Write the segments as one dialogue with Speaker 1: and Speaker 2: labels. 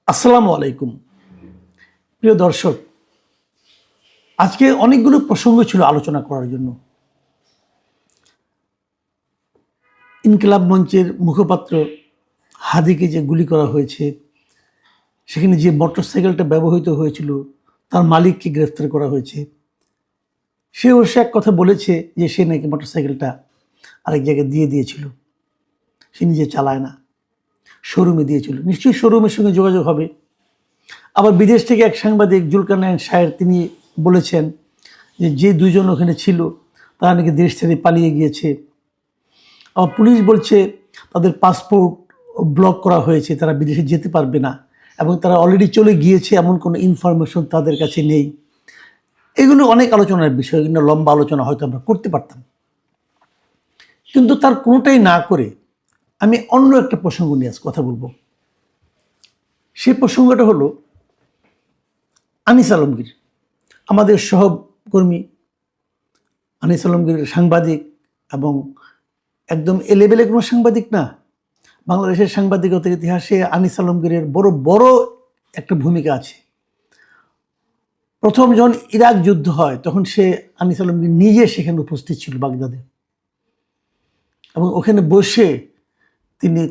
Speaker 1: আসসালামু আলাইকুম। প্রিয় দর্শক, আজকে অনেকগুলো প্রসঙ্গ ছিল আলোচনা করার জন্য। ইনকিলাব মঞ্চের মুখপাত্র হাদিকে যে গুলি করা হয়েছে, সেখানে যে মোটরসাইকেলটা ব্যবহৃত হয়েছিল তার মালিককে গ্রেফতার করা হয়েছে। সে অবশ্য এক কথা বলেছে যে সে নাকি মোটরসাইকেলটা আরেক জায়গায় দিয়ে দিয়েছিল, সে নিজে চালায় না, শোরুমে দিয়েছিল। নিশ্চয়ই শোরুমের সঙ্গে যোগাযোগ হবে। আবার বিদেশ থেকে এক সাংবাদিক জুলকারনাইন শাহের তিনি বলেছেন যে দুজন ওখানে ছিল তারা নাকি দেশ ছেড়ে পালিয়ে গিয়েছে। আবার পুলিশ বলছে তাদের পাসপোর্ট ব্লক করা হয়েছে, তারা বিদেশে যেতে পারবে না এবং তারা অলরেডি চলে গিয়েছে, এমন কোনো ইনফরমেশন তাদের কাছে নেই। এগুলো অনেক আলোচনার বিষয়, এগুলো লম্বা আলোচনা হয়তো আমরা করতে পারতাম, কিন্তু তার কোনোটাই না করে আমি অন্য একটা প্রসঙ্গ নিয়ে আজ কথা বলবো। সেই প্রসঙ্গটা হলো আনিস আলমগীর, আমাদের সহকর্মী আনিস আলমগীর সাংবাদিক, এবং একদম এলেবেলে কোনো সাংবাদিক না। বাংলাদেশের সাংবাদিকতার ইতিহাসে আনিস আলমগীরের বড় বড় একটা ভূমিকা আছে। প্রথম যখন ইরাক যুদ্ধ হয় তখন সে আনিস আলমগীর নিজে সেখানে উপস্থিত ছিল বাগদাদে, এবং ওখানে বসে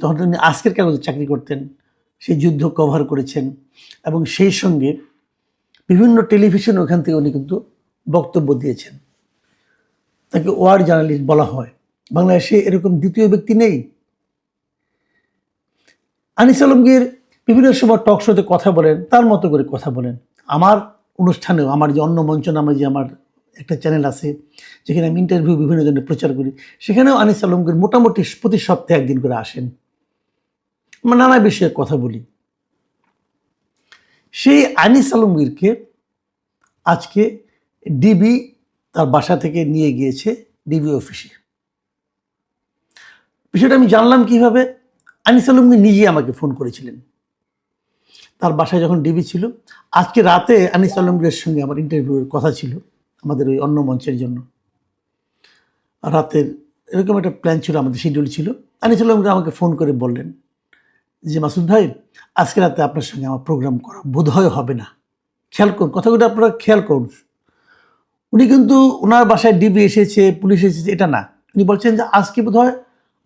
Speaker 1: তখন তিনি আজকের কাগজে চাকরি করতেন, সেই যুদ্ধ কভার করেছেন এবং সেই সঙ্গে বিভিন্ন টেলিভিশন ওখান থেকে উনি কিন্তু বক্তব্য দিয়েছেন। তাকে ওয়ার জার্নালিস্ট বলা হয়। বাংলাদেশে এরকম দ্বিতীয় ব্যক্তি নেই। আনিস আলমগীর বিভিন্ন সময় টক শোতে কথা বলেন, তার মতো করে কথা বলেন। আমার অনুষ্ঠানেও, আমার যে অন্য মঞ্চ নামে যে আমার একটা চ্যানেল আছে যেখানে আমি ইন্টারভিউ বিভিন্ন জনের প্রচার করি, সেখানেও আনিস আলমগীর মোটামুটি প্রতি সপ্তাহে একদিন করে আসেন, আমরা নানা বিষয়ে কথা বলি। সেই আনিস আলমগীরকে আজকে ডিবি তার বাসা থেকে নিয়ে গিয়েছে ডিবি অফিসে। বিষয়টা আমি জানলাম কিভাবে? আনিস আলমগীর নিজে আমাকে ফোন করেছিলেন। তার বাসায় যখন ডিবি ছিল, আজকে রাতে আনিস আলমগীরের সঙ্গে আমার ইন্টারভিউয়ের কথা ছিল আমাদের ওই অন্য মঞ্চের জন্য। রাতের এরকম একটা প্ল্যান ছিল, আমাদের শিডিউল ছিল। আনিস আলমগীর আমাকে ফোন করে বললেন যে মাসুদ ভাই, আজকে রাতে আপনার সঙ্গে আমার প্রোগ্রাম করা বোধহয় হবে না। খেয়াল করুন, কথাগুলো আপনারা খেয়াল করুন। উনি কিন্তু ওনার বাসায় ডিবি এসেছে, পুলিশ এসেছে, এটা না। উনি বলছেন যে আজকে বোধহয়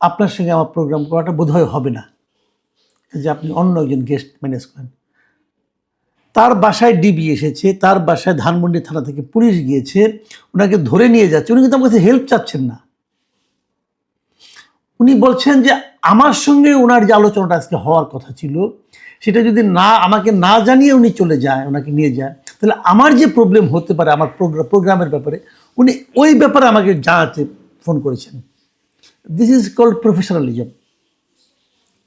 Speaker 1: আপনার সঙ্গে আমার প্রোগ্রাম করাটা বোধহয় হবে না, যে আপনি অন্য একজন গেস্ট ম্যানেজ করেন। তার বাসায় ডিবি এসেছে, তার বাসায় ধানমন্ডি থানা থেকে পুলিশ গিয়েছে, ওনাকে ধরে নিয়ে যাচ্ছে। উনি কিন্তু আমার কাছে হেল্প চাচ্ছেন না। উনি বলছেন যে আমার সঙ্গে ওনার যে আলোচনাটা আজকে হওয়ার কথা ছিল, সেটা যদি আমাকে না জানিয়ে উনি চলে যায়, ওনাকে নিয়ে যায়, তাহলে আমার যে প্রবলেম হতে পারে আমার প্রোগ্রামের ব্যাপারে, উনি ওই ব্যাপারে আমাকে জানাতে ফোন করেছেন। This is called professionalism.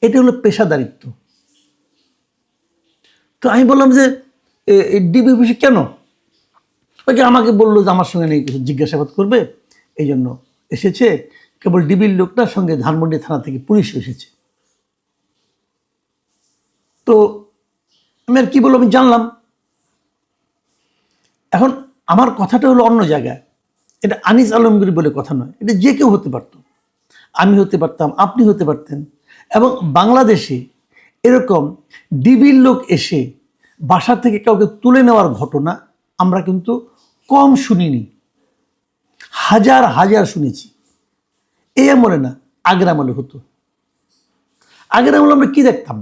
Speaker 1: এটা হলো পেশাদারিত্ব। তো আমি বললাম যে ডিবি অফিসে কেন? ওকে আমাকে বললো যে আমার সঙ্গে নেই, কিছু জিজ্ঞাসাবাদ করবে, এই জন্য এসেছে। কেবল ডিবির লোকটার সঙ্গে ধানমন্ডি থানা থেকে পুলিশ এসেছে। তো আমি আর কি বলবো, আমি জানলাম। এখন আমার কথাটা হলো অন্য জায়গায়। এটা আনিস আলমগীর বলে কথা নয়, এটা যে কেউ হতে পারত। আমি হতে পারতাম, আপনি হতে পারতেন। এবং বাংলাদেশে এরকম ডিবির লোক এসে বাসা থেকে কাউকে তুলে নেওয়ার ঘটনা আমরা কিন্তু কম শুনিনি, হাজার হাজার শুনেছি। এই আমলে না, আগের আমলে হতো। আগের আমলে আমরা কি দেখতাম?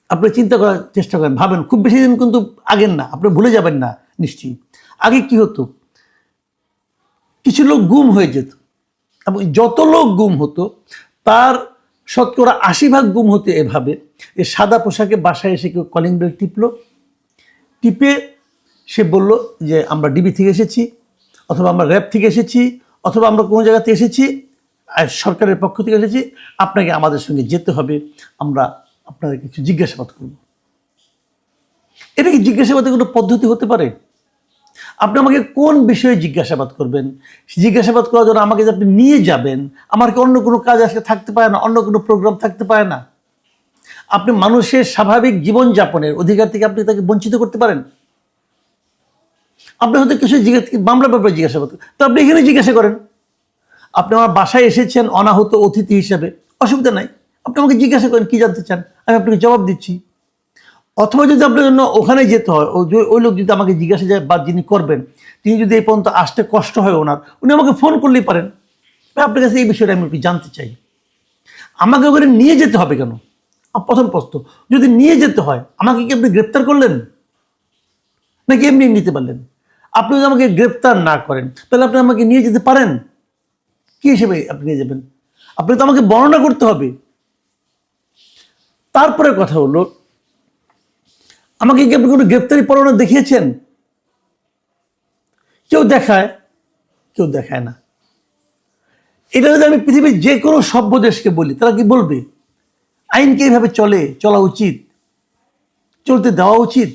Speaker 1: আপনি চিন্তা করার চেষ্টা করেন, ভাবেন। খুব বেশি দিন কিন্তু আগের না, আপনি ভুলে যাবেন না নিশ্চয়ই। আগে কি হতো? কিছু লোক গুম হয়ে যেত, এবং যত লোক গুম হতো তার শতকরা 80% গুম হতো এভাবে যে সাদা পোশাকে বাসায় এসে কেউ কলিং বেল টিপে সে বলল যে আমরা ডিবি থেকে এসেছি, অথবা আমরা র্যাব থেকে এসেছি, অথবা আমরা কোনো জায়গাতে এসেছি, আর সরকারের পক্ষ থেকে এসেছি, আপনাকে আমাদের সঙ্গে যেতে হবে, আমরা আপনাদের কিছু জিজ্ঞাসাবাদ করব। এটা কি জিজ্ঞাসাবাদের কোনো পদ্ধতি হতে পারে? আপনি আমাকে কোন বিষয়ে জিজ্ঞাসাবাদ করবেন? জিজ্ঞাসাবাদ করার জন্য আমাকে যে আপনি নিয়ে যাবেন, আমার কি অন্য কোনো কাজ আজকে থাকতে পারে না? অন্য কোনো প্রোগ্রাম থাকতে পারে না? আপনি মানুষের স্বাভাবিক জীবনযাপনের অধিকার থেকে আপনি তাকে বঞ্চিত করতে পারেন? আপনি হয়তো কিছু মামলার ব্যাপারে জিজ্ঞাসাবাদ করেন, তো আপনি এখানে জিজ্ঞাসা করেন। আপনি আমার বাসায় এসেছেন অনাহূত অতিথি হিসাবে, অসুবিধা নাই, আপনি আমাকে জিজ্ঞাসা করেন কি জানতে চান, আমি আপনাকে জবাব দিচ্ছি। অথবা যদি আপনার জন্য ওখানে যেতে হয়, ওই লোক যদি আমাকে জিজ্ঞাসা যায় বা যিনি করবেন তিনি যদি এই পর্যন্ত আসতে কষ্ট হয় ওনার, উনি আমাকে ফোন করলেই পারেন, আপনার কাছে এই বিষয়টা আমি একটু জানতে চাই। আমাকে ওখানে নিয়ে যেতে হবে কেন? প্রথম প্রশ্ন, যদি নিয়ে যেতে হয় আমাকে কি আপনি গ্রেপ্তার করলেন নাকি এমনি নিতে পারলেন? আপনি যদি আমাকে গ্রেপ্তার না করেন তাহলে আপনি আমাকে নিয়ে যেতে পারেন, কি হিসেবে আপনি নিয়ে যাবেন? আপনি তো আমাকে বর্ণনা করতে হবে। তারপরে কথা হলো, আমাকে কি আপনি কোনো গ্রেপ্তারি পরোয়ানা দেখিয়েছেন? কেউ দেখায়, কেউ দেখায় না। এটা যদি আমি পৃথিবীর যে কোনো সভ্য দেশকে বলি, তারা কি বলবে আইনকে এইভাবে চলা উচিত, চলতে দেওয়া উচিত?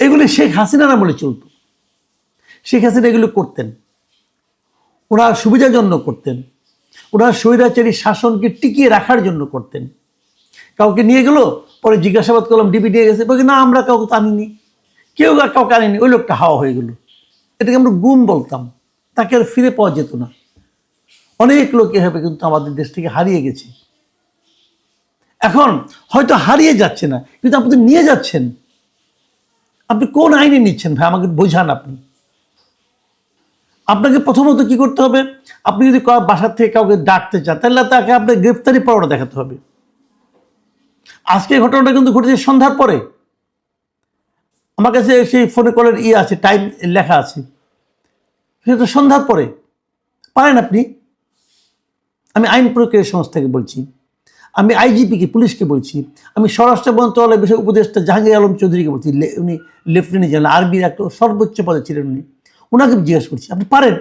Speaker 1: এগুলি শেখ হাসিনার আমলে চলত। শেখ হাসিনা এগুলো করতেন, ওনার সুবিধার জন্য করতেন, ওনার স্বৈরাচারী শাসনকে টিকিয়ে রাখার জন্য করতেন। কাউকে নিয়ে গেল, পরে জিজ্ঞাসাবাদ করলাম ডিবি নিয়ে গেছে, বলছি না আমরা কাউকে তো আনিনি, কেউ আর কাউকে আনিনি, ওই লোকটা হাওয়া হয়ে গেল। এটাকে আমরা গুম বলতাম, তাকে আর ফিরে পাওয়া যেত না। অনেক লোক এভাবে কিন্তু আমাদের দেশ থেকে হারিয়ে গেছে। এখন হয়তো হারিয়ে যাচ্ছে না, কিন্তু আপনি নিয়ে যাচ্ছেন। আপনি কোন আইনে নিচ্ছেন ভাই, আমাকে বোঝান। আপনাকে প্রথমত কি করতে হবে, আপনি যদি বাসার থেকে কাউকে ডাকতে চান তাহলে তাকে আপনার গ্রেফতারি পরোয়ানা দেখাতে হবে। আজকে ঘটনাটা কিন্তু ঘটেছে সন্ধ্যার পরে। আমার কাছে সেই ফোনে কলের আছে, টাইম লেখা আছে, সেটা সন্ধ্যার পরে পারেন আপনি। আমি আইন প্রক্রিয়া সংস্থাকে বলছি, আমি আইজিপিকে, পুলিশকে বলছি, আমি স্বরাষ্ট্র মন্ত্রণালয়ের বিষয় উপদেষ্টা জাহাঙ্গীর আলম চৌধুরীকে বলছি, উনি লেফটেন্যান্ট জেনারেল, আর্মির একটা সর্বোচ্চ পদে ছিলেন উনি, ওনাকে জিজ্ঞেস করছি আপনি পারেন।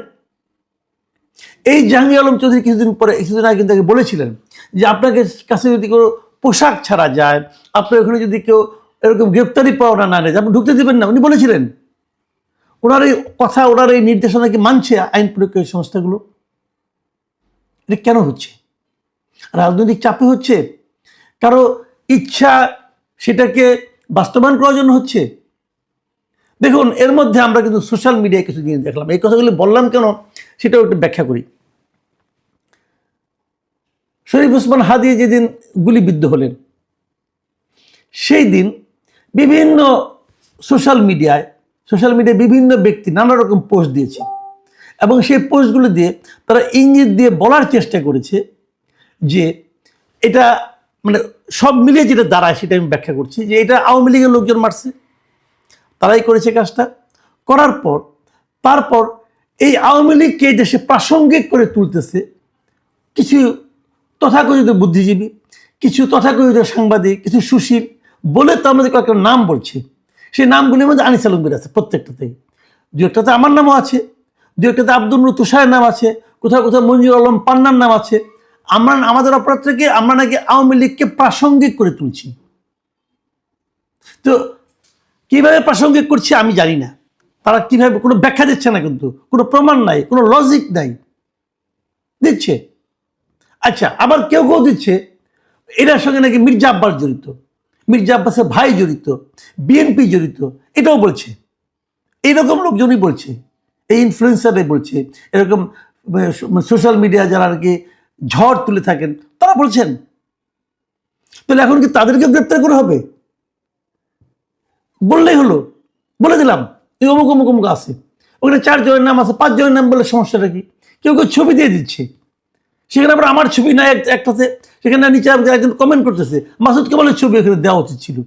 Speaker 1: এই জাহাঙ্গীর আলম চৌধুরী কিছুদিন আগে কিন্তু বলেছিলেন যে আপনাকে কাছে যদি কোনো পোশাক ছাড়া যায়, আপনার ওখানে যদি কেউ এরকম গ্রেপ্তারি পরোয়ানা না নেয়, আপনি ঢুকতে দেবেন না, উনি বলেছিলেন। ওনার এই কথা, ওনার এই নির্দেশনা কি মানছে আইন প্রয়োগকারী সংস্থাগুলো? এটা কেন হচ্ছে? রাজনৈতিক চাপে হচ্ছে? কারো ইচ্ছা সেটাকে বাস্তবায়ন করার জন্য হচ্ছে? দেখুন, এর মধ্যে আমরা কিন্তু সোশ্যাল মিডিয়ায় কিছু জিনিস দেখলাম। এই কথাগুলি বললাম কেন সেটাও একটু ব্যাখ্যা করি। শরীফ ওসমান হাদি যেদিন গুলিবিদ্ধ হলেন, সেই দিন বিভিন্ন সোশ্যাল মিডিয়ায় বিভিন্ন ব্যক্তি নানা রকম পোস্ট দিয়েছে, এবং সেই পোস্টগুলো দিয়ে তারা ইঙ্গিত দিয়ে বলার চেষ্টা করেছে যে এটা মানে সব মিলিয়ে যেটা দাঁড়ায় সেটা আমি ব্যাখ্যা করছি, যে এটা আওয়ামী লীগের লোকজন মারছে, তারাই করেছে কাজটা। করার পর তারপর এই আওয়ামী লীগকে দেশে প্রাসঙ্গিক করে তুলতেছে কিছু তথাকথিত বুদ্ধিজীবী, কিছু তথাকথিত সাংবাদিক, কিছু সুশীল, বলে তো আমাদের কয়েকটা নাম বলছে। সেই নামগুলির মধ্যে আনিস আলমগীর আছে প্রত্যেকটাতেই, দু একটাতে আমার নামও আছে, দু একটাতে আব্দুল নূর তুষারের নাম আছে, কোথাও কোথাও মঞ্জুর আলম পান্নার নাম আছে। আমাদের অপরাধ থেকে আমরা নাকি আওয়ামী লীগকে প্রাসঙ্গিক করে তুলছি। তো কিভাবে প্রাসঙ্গিক করছি আমি জানি না, তারা কিভাবে, কোনো ব্যাখ্যা দিচ্ছে না, কিন্তু কোনো প্রমাণ নাই, কোনো লজিক নাই, দিচ্ছে। আচ্ছা, আবার কেউ কেউ দিচ্ছে এটার সঙ্গে নাকি মির্জা আব্বাস জড়িত, মির্জা আব্বাসের ভাই জড়িত, বিএনপি জড়িত, এটাও বলছে। এইরকম লোকজনই বলছে, এই ইনফ্লুয়েন্সাররাই বলছে, এরকম সোশ্যাল মিডিয়া যারা আর কি ঝড় তুলে থাকেন তারা বলছেন। তাহলে এখন কি তাদেরকে গ্রেপ্তার করা হবে? বললেই হলো, বলে দিলাম এই অমুক অমুক অমুক আছে, ওখানে 4 জনের নাম আছে, 5 জনের নাম বলে সমস্যাটা কি? কেউ কেউ ছবি দিয়ে দিচ্ছে, সেখানে আবার আমার ছবি নাই একটাতে, সেখানে নিচে একজন কমেন্ট করতেছে মাসুদ কামালের ছবি এখানে দেওয়া উচিত ছিল।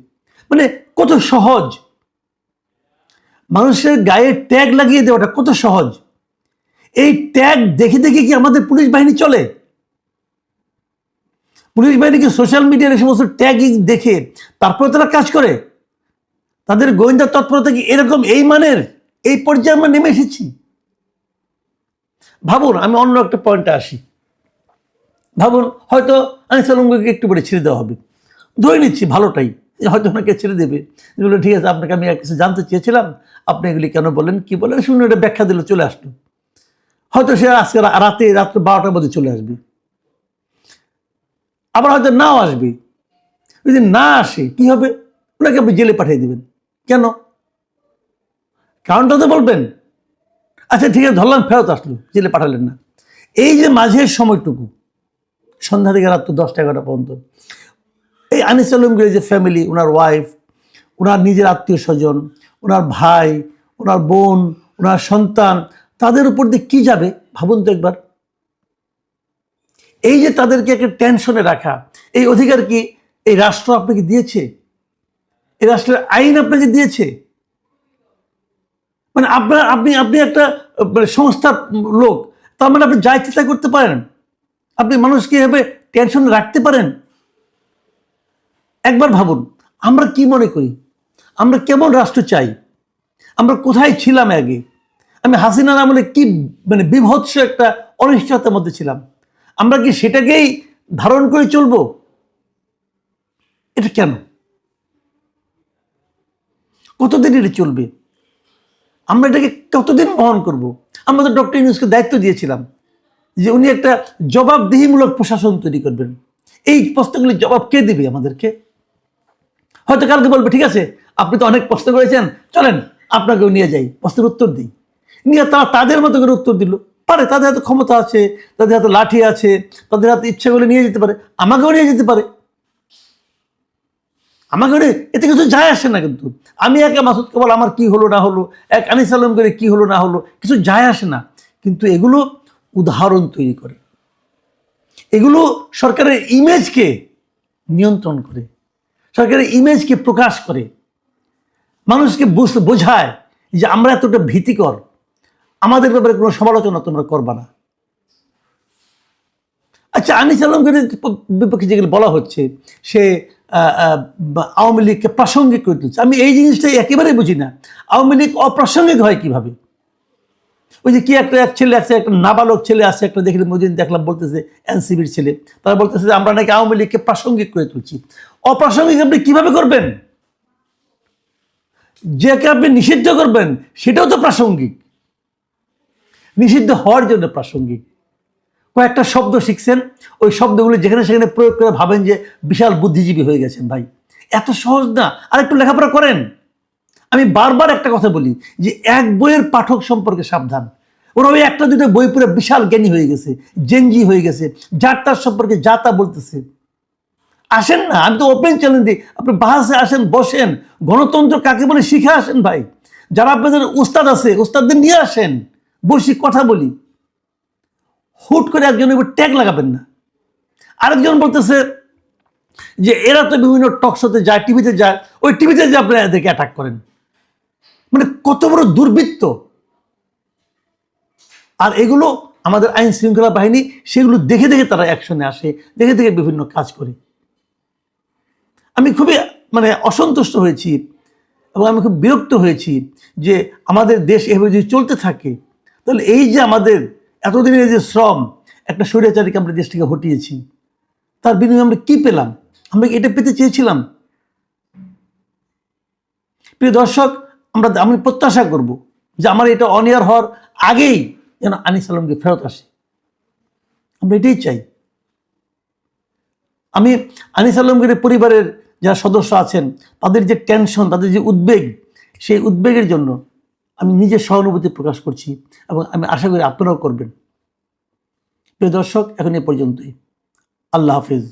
Speaker 1: মানে কত সহজ, মানুষের গায়ে ট্যাগ লাগিয়ে দেওয়াটা কত সহজ। এই ট্যাগ দেখে দেখে কি আমাদের পুলিশ বাহিনী চলে? পুলিশ বাহিনীকে সোশ্যাল মিডিয়ার সমস্ত ট্যাগিং দেখে তারপরে তারা কাজ করে? তাদের গোয়েন্দা তৎপরতা কি এরকম এই মানের, এই পর্যায়ে আমরা নেমে এসেছি? ভাবুন, আমি অন্য একটা পয়েন্টে আসি। ভাবুন, হয়তো আনিস আলমগীরকে একটু বলে ছেড়ে দেওয়া হবে, ধরে নিচ্ছি ভালোটাই, হয়তো ওনাকে ছেড়ে দেবে, বলে ঠিক আছে আপনাকে আমি কিছু জানতে চেয়েছিলাম, আপনি এগুলি কেন বলেন, কি বলেন, শুনে এটা ব্যাখ্যা দিলে চলে আসলো। হয়তো সে আজকে রাত্রে 12টার মধ্যে চলে আসবে, আবার হয়তো নাও আসবে। যদি না আসে কি হবে? ওনাকে আপনি জেলে পাঠিয়ে দেবেন। কেন? কারণটা তো বলবেন। আচ্ছা ঠিক আছে, ধরলাম ফেরত আসলো, জেলে পাঠালেন না। এই যে মাঝের সময়টুকু, সন্ধ্যা থেকে রাত্র 10টা 11টা পর্যন্ত, এই আনিস আলমগীর যে ফ্যামিলি, ওনার ওয়াইফ, ওনার নিজের আত্মীয় স্বজন, ওনার ভাই, ওনার বোন, ওনার সন্তান, তাদের উপর দিয়ে কী যাবে ভাবুন তো একবার। এই যে তাদেরকে একটা টেনশনে রাখা, এই অধিকার কি এই রাষ্ট্র আপনাকে দিয়েছে? এই রাষ্ট্রের আইন আপনাকে দিয়েছে? মানে আপনি একটা সংস্থার লোক, তার মানে আপনি যা ইচ্ছা করতে পারেন? আপনি মানুষকে এভাবে টেনশনে রাখতে পারেন? একবার ভাবুন, আমরা কি মনে করি? আমরা কেমন রাষ্ট্র চাই? আমরা কোথায় ছিলাম আগে? আমি হাসিনার আমলে কি মানে বিভৎস একটা অনিশ্চয়তার মধ্যে ছিলাম, আমরা কি সেটাকেই ধারণ করে চলবো? এটা কেন? কতদিন এটা চলবে? আমরা এটাকে কতদিন বহন করব? আমরা তো ডক্টর ইউনূসকে দায়িত্ব দিয়েছিলাম যে উনি একটা জবাবদিহিমূলক প্রশাসন তৈরি করবেন। এই প্রশ্নগুলির জবাব কে দিবে আমাদেরকে? হয়তো কালকে বলবে, ঠিক আছে আপনি তো অনেক প্রশ্ন করেছেন, চলেন আপনাকেও নিয়ে যাই, প্রশ্নের উত্তর দিই। নিয়ে তারা তাদের মতো করে উত্তর দিল। পারে, তাদের হাতে ক্ষমতা আছে, তাদের হাতে লাঠি আছে, তাদের হাতে ইচ্ছা করলে নিয়ে যেতে পারে, আমাকেও নিয়ে যেতে পারে। আমাকে এতে কিছু যায় আসে না। কিন্তু আমি একে মাসুদ কেবল আমার কি হলো না হলো, এক আনিস আলম করে কি হলো না হলো, কিছু যায় আসে না। কিন্তু এগুলো উদাহরণ তৈরি করে, এগুলো সরকারের ইমেজকে নিয়ন্ত্রণ করে, সরকারের ইমেজকে প্রকাশ করে, মানুষকে বোঝায় যে আমরা এতটা ভীতিকর, আমাদের ব্যাপারে কোনো সমালোচনা তোমরা করবা না। আচ্ছা, আনিস আলমগীর বিপক্ষে যেগুলো বলা হচ্ছে, সে আওয়ামী লীগকে প্রাসঙ্গিক করে তুলছে, আমি এই জিনিসটাই একেবারেই বুঝি না। আওয়ামী লীগ অপ্রাসঙ্গিক হয় কিভাবে? ওই যে কি একটা এক ছেলে আছে, একটা নাবালক ছেলে আছে, একটা দেখলে মদিন দেখলাম বলতেছে, এনসিবির ছেলে, তারা বলতেছে যে আমরা নাকি আওয়ামী লীগকে প্রাসঙ্গিক করে তুলছি। অপ্রাসঙ্গিক আপনি কিভাবে করবেন? যাকে আপনি নিষিদ্ধ করবেন সেটাও তো প্রাসঙ্গিক, নিষিদ্ধ হওয়ার জন্য প্রাসঙ্গিক। কয়েকটা শব্দ শিখছেন, ওই শব্দগুলো যেখানে সেখানে প্রয়োগ করে ভাবেন যে বিশাল বুদ্ধিজীবী হয়ে গেছেন। ভাই, এত সহজ না। আর একটু লেখাপড়া করেন। আমি বারবার একটা কথা বলি যে এক বইয়ের পাঠক সম্পর্কে সাবধান। ওরা ওই একটা দুটো বই পড়ে বিশাল জ্ঞানী হয়ে গেছে, জেনজি হয়ে গেছে, যার তার সম্পর্কে যা তা বলতেছে। আসেন না, আমি তো ওপেন চ্যালেঞ্জ দিই, আপনি বাহাসে আসেন, বসেন, গণতন্ত্র কাকে বলে শিখে আসেন। ভাই, যারা আপনাদের উস্তাদ আছে, উস্তাদদের নিয়ে আসেন, বসি কথা বলি। হুট করে একজনের উপর ট্যাগ লাগাবেন না। আরেকজন বলতেছে যে এরা তো বিভিন্ন টক শোতে যায়, টিভিতে যায়, ওই টিভিতে যে আপনারা এদেরকে অ্যাটাক করেন। মানে কত বড় দুর্বৃত্ত! আর এগুলো আমাদের আইন শৃঙ্খলা বাহিনী সেগুলো দেখে দেখে তারা অ্যাকশনে আসে, দেখে দেখে বিভিন্ন কাজ করে। আমি খুবই মানে অসন্তুষ্ট হয়েছি এবং আমি খুব বিরক্ত হয়েছি যে আমাদের দেশ এভাবে যদি চলতে থাকে, তাহলে এই যে আমাদের এতদিনের যে শ্রম, একটা স্বৈরাচারীকে আমরা দেশ থেকে হটিয়েছি, তার বিনিময়ে আমরা কি পেলাম? আমরা এটা পেতে চেয়েছিলাম? প্রিয় দর্শক, আমি প্রত্যাশা করব যে আমার এটা অনিয়ার হওয়ার আগেই যেন আনিস আলমকে ফেরত আসে। আমরা এটাই চাই। আমি আনিস আলমগীরের পরিবারের যারা সদস্য আছেন, তাদের যে টেনশন, তাদের যে উদ্বেগ, সেই উদ্বেগের জন্য আমি নিজের সহানুভূতি প্রকাশ করছি এবং আমি আশা করি আপনারাও করবেন। প্রিয় দর্শক, এখন এ পর্যন্তই। আল্লাহ হাফিজ।